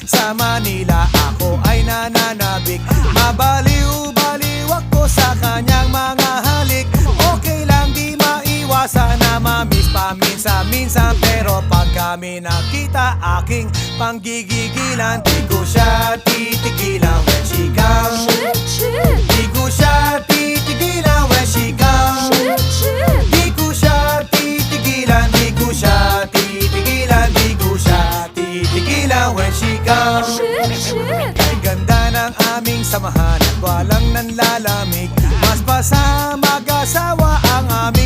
Sa Manila ako ay nananabik. Mabaliw-baliw ako sa kanyang mga halik. Okay lang di maiwasan na mamiss paminsan-minsan, pero pag kami nakita aking panggigigilan, di ko siya titigilan when she comes. Di ko siya titigilan when she comes. Di ko siya titigilan, di ko siya titigilan, di ko siya titigilan when she comes. Kay ganda ng aming samahan at walang nanlalamig, mas pa sa mag-asawa ang aming